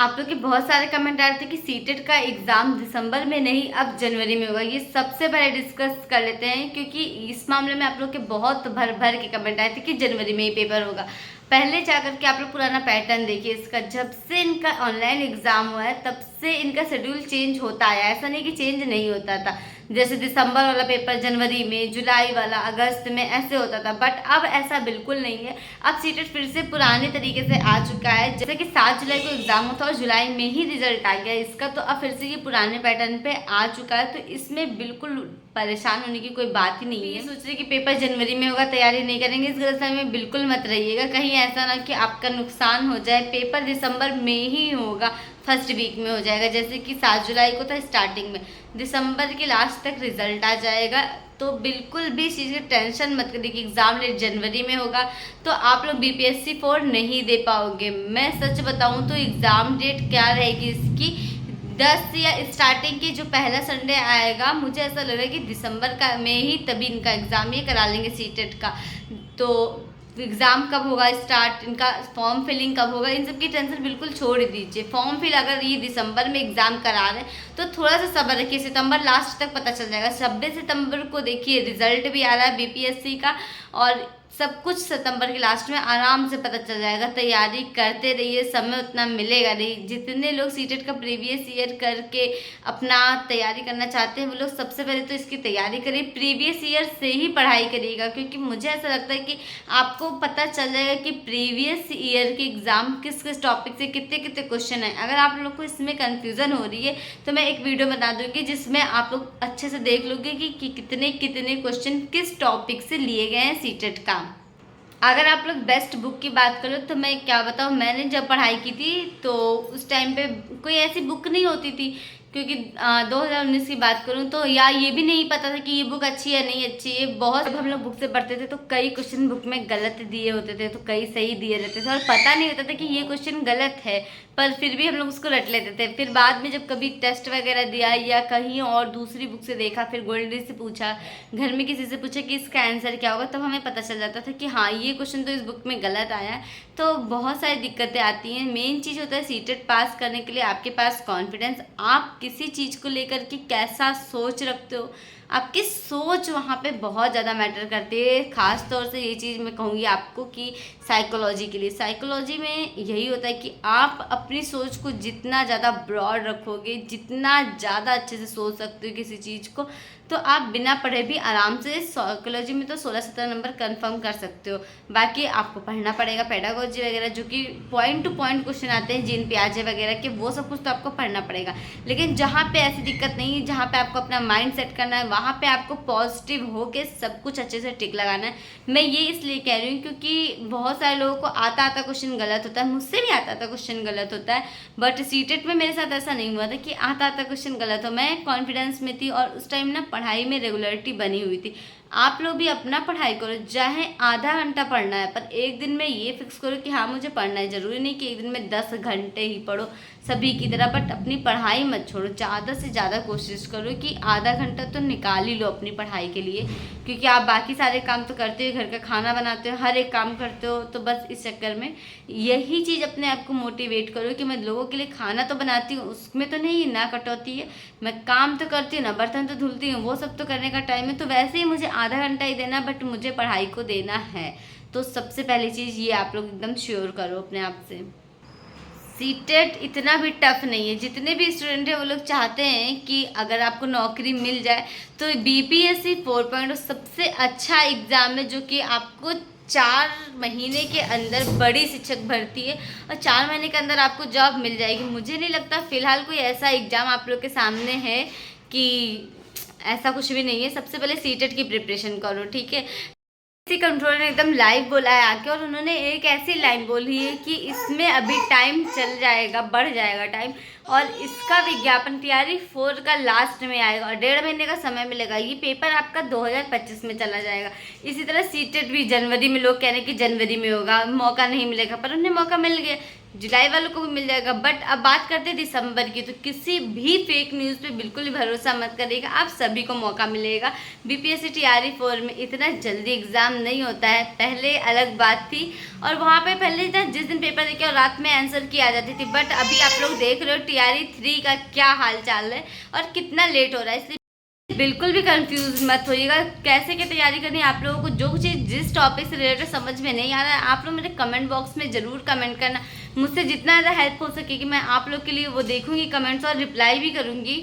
आप लोग के बहुत सारे कमेंट आ रहे थे कि सीटेट का एग्ज़ाम दिसंबर में नहीं अब जनवरी में होगा। ये सबसे पहले डिस्कस कर लेते हैं, क्योंकि इस मामले में आप लोग के बहुत भर भर के कमेंट आए थे कि जनवरी में ही पेपर होगा। पहले जाकर के आप लोग पुराना पैटर्न देखिए इसका। जब से इनका ऑनलाइन एग्ज़ाम हुआ है तब से इनका शेड्यूल चेंज होता आया, ऐसा नहीं कि चेंज नहीं होता था। जैसे दिसंबर वाला पेपर जनवरी में, जुलाई वाला अगस्त में, ऐसे होता था। बट अब ऐसा बिल्कुल नहीं है। अब सीटेट फिर से पुराने तरीके से आ चुका है। जैसे कि 7 जुलाई को एग्जाम होता और जुलाई में ही रिजल्ट आ गया इसका, तो अब फिर से ये पुराने पैटर्न पे आ चुका है। तो इसमें बिल्कुल परेशान होने की कोई बात ही नहीं है। सोच रहे कि पेपर जनवरी में होगा, तैयारी नहीं करेंगे, इस गलतफहमी में बिल्कुल मत रहिएगा। कहीं ऐसा ना कि आपका नुकसान हो जाए। पेपर दिसंबर में ही होगा, फर्स्ट वीक में हो जाएगा। जैसे कि 7 जुलाई को था स्टार्टिंग में, दिसंबर के लास्ट तक रिजल्ट आ जाएगा। तो बिल्कुल भी इस चीज़ की टेंशन मत करिए कि एग्ज़ाम डेट जनवरी में होगा तो आप लोग बीपीएससी 4 नहीं दे पाओगे। मैं सच बताऊं तो एग्ज़ाम डेट क्या रहेगी इसकी, 10 या स्टार्टिंग के जो पहला संडे आएगा, मुझे ऐसा लग रहा है कि दिसंबर का में ही तभी इनका एग्ज़ाम ये करा लेंगे सीटेट का। तो एग्ज़ाम कब होगा स्टार्ट, इनका फॉर्म फिलिंग कब होगा, इन सब की टेंशन बिल्कुल छोड़ दीजिए। फॉर्म फिल अगर ये दिसंबर में एग्ज़ाम करा रहे हैं तो थोड़ा सा सब्र रखिए, सितंबर लास्ट तक पता चल जाएगा। 26 सितंबर को देखिए रिजल्ट भी आ रहा है बीपीएससी का, और सब कुछ सितंबर के लास्ट में आराम से पता चल जाएगा। तैयारी करते रहिए, समय उतना मिलेगा नहीं। जितने लोग सीटेट का प्रीवियस ईयर करके अपना तैयारी करना चाहते हैं वो लोग सबसे पहले तो इसकी तैयारी करिए, प्रीवियस ईयर से ही पढ़ाई करिएगा। क्योंकि मुझे ऐसा लगता है कि आपको पता चल जाएगा कि प्रीवियस ईयर के एग्ज़ाम किस किस टॉपिक से कितने कितने क्वेश्चन हैं। अगर आप लोग को इसमें कन्फ्यूज़न हो रही है तो मैं एक वीडियो बना दूँगी जिसमें आप लोग अच्छे से देख लोगे कि कितने कितने क्वेश्चन किस टॉपिक से लिए गए हैं सीटेट का। अगर आप लोग बेस्ट बुक की बात करो तो मैं क्या बताऊँ, मैंने जब पढ़ाई की थी तो उस टाइम पे कोई ऐसी बुक नहीं होती थी। क्योंकि 2019 की बात करूँ तो या ये भी नहीं पता था कि ये बुक अच्छी है नहीं अच्छी है। बहुत जब हम लोग बुक से पढ़ते थे तो कई क्वेश्चन बुक में गलत दिए होते थे तो कई सही दिए रहते थे, और पता नहीं होता था कि ये क्वेश्चन गलत है, पर फिर भी हम लोग उसको रट लेते थे। फिर बाद में जब कभी टेस्ट वगैरह दिया या कहीं और दूसरी बुक से देखा, फिर गोल्डी से पूछा, घर में किसी से पूछा कि इसका आंसर क्या होगा, तब हमें पता चल जाता था कि हाँ ये क्वेश्चन तो इस बुक में गलत आया है। तो बहुत सारी दिक्कतें आती हैं। मेन चीज़ होता है सीटेट पास करने के लिए आपके पास कॉन्फिडेंस, आप किसी चीज़ को लेकर के कैसा सोच रखते हो, आपकी सोच वहाँ पे बहुत ज़्यादा मैटर करती है। ख़ास तौर से ये चीज़ मैं कहूँगी आपको कि साइकोलॉजी के लिए, साइकोलॉजी में यही होता है कि आप अपनी सोच को जितना ज़्यादा ब्रॉड रखोगे, जितना ज़्यादा अच्छे से सोच सकते हो किसी चीज़ को, तो आप बिना पढ़े भी आराम से साइकोलॉजी में तो 16-17 नंबर कंफर्म कर सकते हो। बाकी आपको पढ़ना पड़ेगा पेडागोजी वगैरह, जो कि पॉइंट टू पॉइंट क्वेश्चन आते हैं जीन पियाजे वगैरह के, वो सब कुछ तो आपको पढ़ना पड़ेगा। लेकिन जहाँ पे ऐसी दिक्कत नहीं है, जहाँ पे आपको अपना माइंड सेट करना है, वहाँ पे आपको पॉजिटिव होके सब कुछ अच्छे से टिक लगाना है। मैं ये इसलिए कह रही हूँ क्योंकि बहुत सारे लोगों को आता आता क्वेश्चन गलत होता है, मुझसे भी आता आता क्वेश्चन गलत होता है। बट सीटेट में मेरे साथ ऐसा नहीं हुआ था कि आता आता क्वेश्चन गलत हो। मैं कॉन्फिडेंस में थी और उस टाइम ना पढ़ाई में रेगुलरिटी बनी हुई थी। आप लोग भी अपना पढ़ाई करो, चाहे आधा घंटा पढ़ना है, पर एक दिन में ये फिक्स करो कि हाँ मुझे पढ़ना है। ज़रूरी नहीं कि एक दिन में 10 घंटे ही पढ़ो सभी की तरह, बट अपनी पढ़ाई मत छोड़ो। ज़्यादा से ज़्यादा कोशिश करो कि आधा घंटा तो निकाल ही लो अपनी पढ़ाई के लिए। क्योंकि आप बाकी सारे काम तो करते हो, घर का खाना बनाते हो, हर एक काम करते हो, तो बस इस चक्कर में यही चीज़ अपने आप को मोटिवेट करो कि मैं लोगों के लिए खाना तो बनाती हूँ, उसमें तो नहीं ना कटौती है, मैं काम तो करती हूँ ना, बर्तन तो धुलती हूँ, वो सब तो करने का टाइम है। तो वैसे ही मुझे आधा घंटा ही देना, बट मुझे पढ़ाई को देना है। तो सबसे पहली चीज़ ये आप लोग एकदम श्योर करो अपने आप से। सीटेट इतना भी टफ नहीं है। जितने भी स्टूडेंट हैं वो लोग चाहते हैं कि अगर आपको नौकरी मिल जाए तो बीपीएससी 4.0 सबसे अच्छा एग्ज़ाम है, जो कि आपको 4 महीने के अंदर बड़ी शिक्षक भर्ती है और 4 महीने के अंदर आपको जॉब मिल जाएगी। मुझे नहीं लगता फ़िलहाल कोई ऐसा एग्ज़ाम आप लोग के सामने है कि ऐसा कुछ भी नहीं है। सबसे पहले सीटेट की प्रिपरेशन करो, ठीक है। कंट्रोलर ने एकदम लाइव बोला है आके, और उन्होंने एक ऐसी लाइन बोली है कि इसमें अभी टाइम चल जाएगा, बढ़ जाएगा टाइम, और इसका विज्ञापन तैयारी 4 का लास्ट में आएगा और 1.5 महीने का समय मिलेगा। ये पेपर आपका 2025 में चला जाएगा। इसी तरह सीटेट भी जनवरी में, लोग कह रहे हैं कि जनवरी में होगा, मौका नहीं मिलेगा, पर उन्हें मौका मिल गया। जुलाई वालों को भी मिल जाएगा। बट अब बात करते हैं दिसंबर की, तो किसी भी फेक न्यूज़ पे बिल्कुल भी भरोसा मत करिएगा, आप सभी को मौका मिलेगा। बीपीएससी टीआरई 4 में इतना जल्दी एग्ज़ाम नहीं होता है, पहले अलग बात थी और वहाँ पे पहले जिस दिन पेपर देखे और रात में आंसर की आ जाती थी। बट अभी आप लोग देख रहे हो टीआरई 3 का क्या हाल चाल है और कितना लेट हो रहा है, इसलिए बिल्कुल भी कंफ्यूज मत होइएगा कैसे क्या तैयारी करनी है। आप लोगों को जो चीज़ जिस टॉपिक से रिलेटेड समझ में नहीं आ रहा है, आप लोग मेरे कमेंट बॉक्स में ज़रूर कमेंट करना। मुझसे जितना ज़्यादा हेल्प हो सके कि मैं आप लोग के लिए वो देखूंगी कमेंट्स और रिप्लाई भी करूंगी।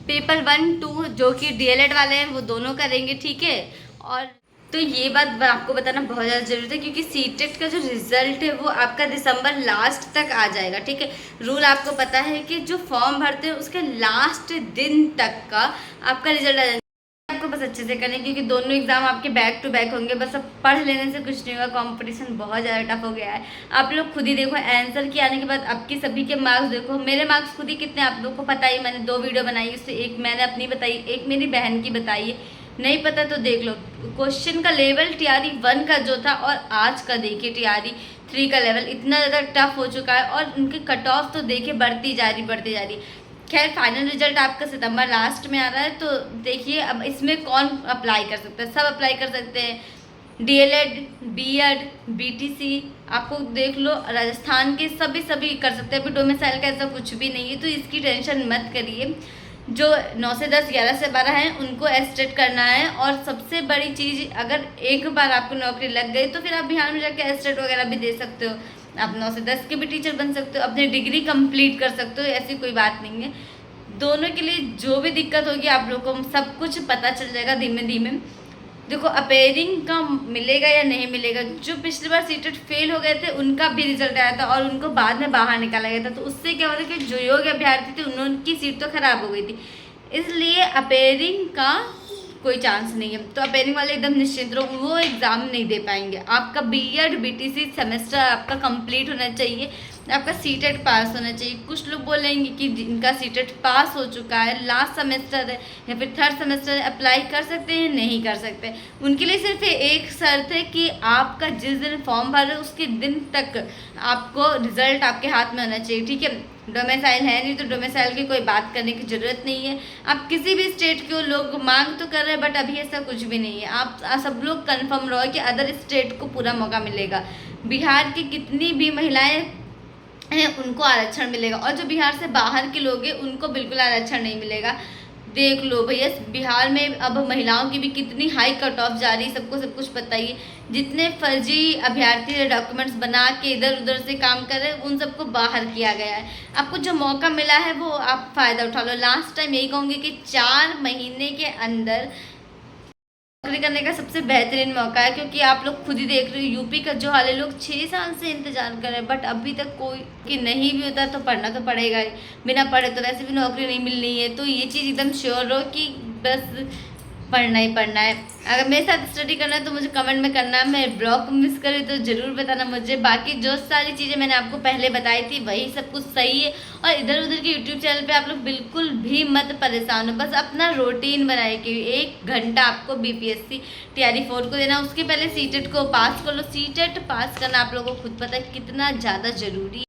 पेपर 1, 2 जो कि डीएलएड वाले हैं वो दोनों करेंगे, ठीक है। और तो ये बात आपको बताना बहुत ज़्यादा ज़रूरी है क्योंकि सीटेट का जो रिज़ल्ट है वो आपका दिसंबर लास्ट तक आ जाएगा, ठीक है। रूल आपको पता है कि जो फॉर्म भरते हैं उसके लास्ट दिन तक का आपका रिजल्ट आ जाएगा। आपको बस अच्छे से करना है क्योंकि दोनों एग्जाम आपके बैक टू बैक होंगे। बस अब पढ़ लेने से कुछ नहीं होगा, कंपटीशन बहुत ज़्यादा टफ हो गया है। आप लोग खुद ही देखो, आंसर की आने के बाद आपकी सभी के मार्क्स देखो। मेरे मार्क्स खुद ही कितने आप लोग को पता ही, मैंने 2 वीडियो बनाई, उससे एक मैंने अपनी बताई, एक मेरी बहन की बताई है। नहीं पता तो देख लो। क्वेश्चन का लेवल टीआरई 1 का जो था और आज का देखिए टीआरई 3 का लेवल इतना ज़्यादा टफ हो चुका है और उनके कट ऑफ तो देखिए बढ़ती जा रही। खैर फाइनल रिजल्ट आपका सितंबर लास्ट में आ रहा है, तो देखिए अब इसमें कौन अप्लाई कर सकता है। सब अप्लाई कर सकते हैं, डीएलएड, बीएड, बीटीसी, आपको देख लो राजस्थान के सभी कर सकते हैं। अभी डोमिसाइल का ऐसा कुछ भी नहीं है, तो इसकी टेंशन मत करिए। जो 9 से 10, 11 से 12 हैं उनको एस्टेट करना है। और सबसे बड़ी चीज़, अगर एक बार आपको नौकरी लग गई तो फिर आप बिहार में जाके एस्टेट वगैरह भी दे सकते हो। आप 9 से 10 के भी टीचर बन सकते हो, अपनी डिग्री कंप्लीट कर सकते हो, ऐसी कोई बात नहीं है। दोनों के लिए जो भी दिक्कत होगी आप लोगों को सब कुछ पता चल जाएगा धीमे धीमे। देखो अपेयरिंग का मिलेगा या नहीं मिलेगा, जो पिछली बार सीटेट फेल हो गए थे उनका भी रिजल्ट आया था और उनको बाद में बाहर निकाला गया था, तो उससे क्या होता है कि जो योग्य अभ्यर्थी थे उनकी सीट तो खराब हो गई थी, इसलिए अपेयरिंग का कोई चांस नहीं है। तो अपेयरिंग वाले एकदम निश्चिंत रहो, वो एग्ज़ाम नहीं दे पाएंगे। आपका बीएड बीटीसी सेमेस्टर आपका कंप्लीट होना चाहिए, आपका सीटेट पास होना चाहिए। कुछ लोग बोलेंगे कि जिनका सीटेट पास हो चुका है, लास्ट सेमेस्टर है या फिर 3rd सेमेस्टर अप्लाई कर सकते हैं, नहीं कर सकते। उनके लिए सिर्फ एक शर्त है कि आपका जिस दिन फॉर्म भर रहे उसके दिन तक आपको रिजल्ट आपके हाथ में होना चाहिए, ठीक है। डोमिसाइल है नहीं तो डोमिसाइल की कोई बात करने की ज़रूरत नहीं है। आप किसी भी स्टेट के लोग मांग तो कर रहे हैं, बट अभी ऐसा कुछ भी नहीं है। आप सब लोग कंफर्म रहो कि अदर स्टेट को पूरा मौका मिलेगा। बिहार की कितनी भी महिलाएं हैं उनको आरक्षण मिलेगा और जो बिहार से बाहर के लोग हैं उनको बिल्कुल आरक्षण नहीं मिलेगा। देख लो भैया, बिहार में अब महिलाओं की भी कितनी हाई कट ऑफ जा रही है, सबको सब कुछ पता ही है। जितने फर्जी अभ्यर्थी डॉक्यूमेंट्स बना के इधर उधर से काम कर रहे हैं उन सबको बाहर किया गया है। आपको जो मौका मिला है वो आप फ़ायदा उठा लो। लास्ट टाइम यही कहूँगी कि 4 महीने के अंदर नौकरी करने का सबसे बेहतरीन मौका है, क्योंकि आप लोग खुद ही देख रहे हो यूपी का जो हाल है, लोग 6 साल से इंतजार कर रहे हैं बट अभी तक कोई कि नहीं भी होता तो पढ़ना तो पड़ेगा ही, बिना पढ़े तो वैसे भी नौकरी नहीं मिलनी है। तो ये चीज़ एकदम श्योर रहो कि बस पढ़ना ही पढ़ना है। अगर मेरे साथ स्टडी करना है तो मुझे कमेंट में करना है। मैं ब्लॉग मिस करी तो ज़रूर बताना मुझे। बाकी जो सारी चीज़ें मैंने आपको पहले बताई थी वही सब कुछ सही है। और इधर उधर के यूट्यूब चैनल पे आप लोग बिल्कुल भी मत परेशान हो, बस अपना रूटीन बनाए कि 1 घंटा आपको बीपीएससी टीआरई 4 को देना, उसके पहले सीटेट को पास कर लो। सीटेट पास करना आप लोगों को खुद पता है कितना ज़्यादा ज़रूरी है।